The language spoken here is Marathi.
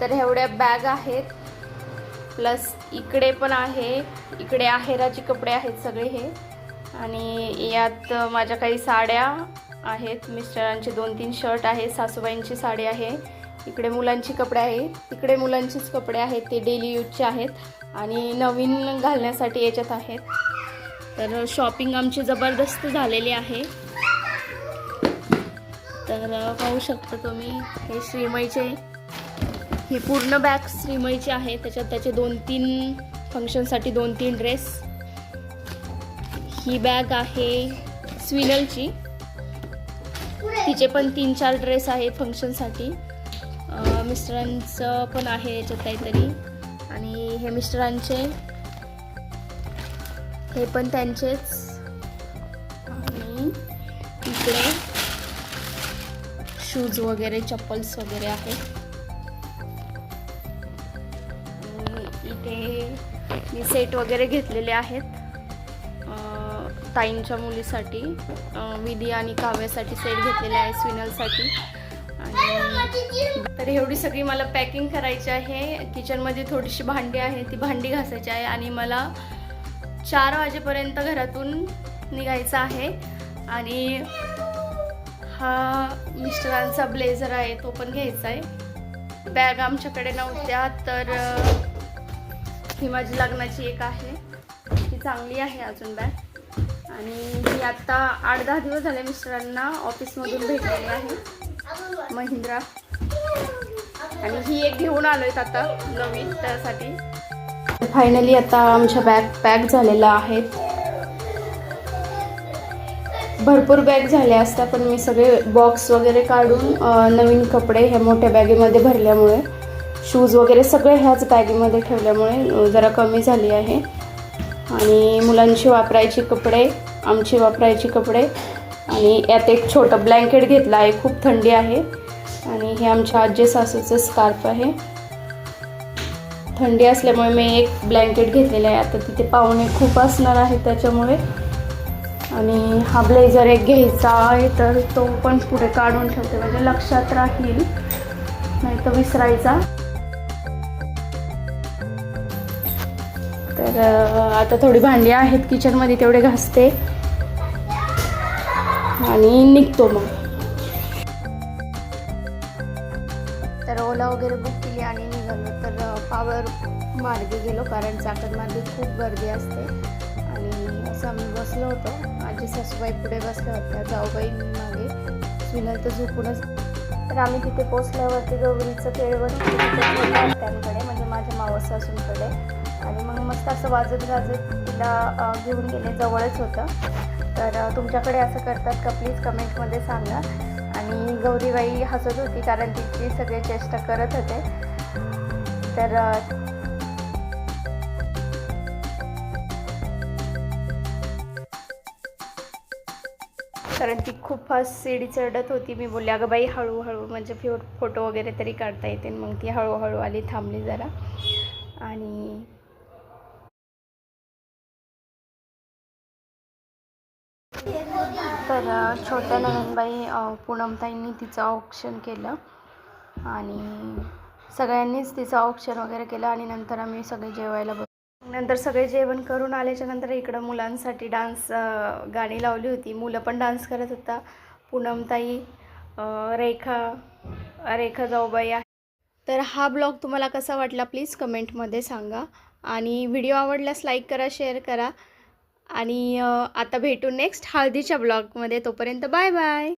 तर एवढ्या बॅग आहेत, प्लस इकडे पण आहे, इकडे आहेराचे कपडे आहेत सगळे हे, आणि यात माझ्या काही साड्या आहेत, मिस्टरांचे 2-3 शर्ट आहे, सासूबाईंची साडी आहे, इकडे मुलांची कपडे आहे, तिकडे मुलांचीच कपडे आहेत, ते डेली यूजचे आहेत आणि नवीन घालण्यासाठी याच्यात आहेत. तर शॉपिंग आमची जबरदस्त झालेली आहे. तर पाहू शकता तुम्ही, हे श्रीमईचे, ही पूर्ण बॅग श्रीमईची आहे, त्याच्यात त्याचे 2-3 फंक्शनसाठी 2-3 ड्रेस. ही बॅग आहे स्विनलची, तिचे पण 3-4 ड्रेस आहेत फंक्शनसाठी. मिस्टरांचं पण आहे याच्यात काहीतरी, आणि हे मिस्टरांचे, हे पण त्यांचेच, आणि इकडे शूज वगैरे, चप्पल्स वगैरे आहेत. इथे मी सेट वगैरे घेतलेले आहेत ताईंच्या मुलीसाठी, विधी आणि काव्यासाठी सेट घेतलेले आहे, स्विनलसाठी. आणि तर एवढी सगळी मला पॅकिंग करायची आहे. किचनमध्ये थोडीशी भांडी आहे, ती भांडी घासायची आहे, आणि मला 4 वाजेपर्यंत घरातून निघायचं आहे. आणि हा मिस्टरांचा ब्लेझर आहे, तो पण घ्यायचा आहे. बॅग आमच्याकडे नव्हत्या, तर ही माझी लग्नाची एक आहे, ती चांगली आहे अजून बॅग. आणि ही आत्ता 8-10 दिवस झाले मिस्टरांना ऑफिसमधून भेटलेली आहे, महिंद्रा. आणि ही एक घेऊन आलोय आता नवीन, त्यासाठी. फायनली आता आमच्या बॅग पॅक झालेल्या आहेत. भरपूर बॅग झाल्या असत्या, पण मी सगळे बॉक्स वगैरे काढून नवीन कपडे ह्या मोठ्या बॅगेमध्ये भरल्यामुळे, शूज वगैरे सगळे ह्याच बॅगेमध्ये ठेवल्यामुळे जरा कमी झाली आहे. आणि मुलांची वापरायची कपडे, आमची वापरायची कपडे, आणि यात एक छोटं ब्लँकेट घेतलं आहे, खूप थंडी आहे. आणि हे आमच्या आजी सासूचं स्कार्फ आहे, थंडी असल्यामुळे मी एक ब्लँकेट घेतलेलं आहे. आता तिथे पाहुणे खूप असणार आहे त्याच्यामुळे. आणि हा ब्लेझर एक घ्यायचा आहे, तर तो पण पुढे काढून ठेवते, म्हणजे लक्षात राहील, नाही तर विसरायचा. तर आता थोडी भांडी आहेत किचनमध्ये, तेवढे घासते आणि निघतो मग. तर ओला वगैरे बुक केली आणि निघालो. तर पावर मार्गे गेलो, कारण चाकण मार्गे खूप गर्दी असते. आणि असं आम्ही बसलो होतो, आजी सासूबाई पुढे बसल्या होत्या, जाऊबाई मागे, स्विनल तर झोपूनच. तर आम्ही तिथे पोचल्यावरती गौरीचं केळवण त्यांकडे, म्हणजे माझ्या मावस सासूंकडे. आणि मग मस्त असं वाजत गाजत तिला घेऊन गेले, जवळच होतं. तर तुमच्याकडे असं करतात का, प्लीज कमेंटमध्ये सांगा. आणि गौरीबाई हसत होती, कारण तिची सगळे चेष्टा करत होते. तर कारण ती खूप फास्ट सीडी चढत होती. मी बोलले, अगं बाई हळूहळू, म्हणजे फोटो वगैरे तरी काढता येते. मग ती हळूहळू आली, थांबली जरा. आणि तर छोट्या नंदबाई पूनमताईंनी तिचं ऑप्शन केलं, आणि सगळ्यांनीच तिचं ऑप्शन वगैरे केलं. आणि नंतर आम्ही सगळे जेवायला बसलो. नंतर सगळे जेवण करून आल्याच्या नंतर इकडं मुलांसाठी डान्स गाणी लावली होती, मुलं पण डान्स करत होता. पूनमताई, रेखा जाऊबाई आहे. तर हा ब्लॉग तुम्हाला कसा वाटला प्लीज कमेंटमध्ये सांगा. आणि व्हिडिओ आवडल्यास लाईक करा, शेअर करा. आणि आता भेटू नेक्स्ट हळदीच्या ब्लॉगमध्ये. तोपर्यंत बाय बाय.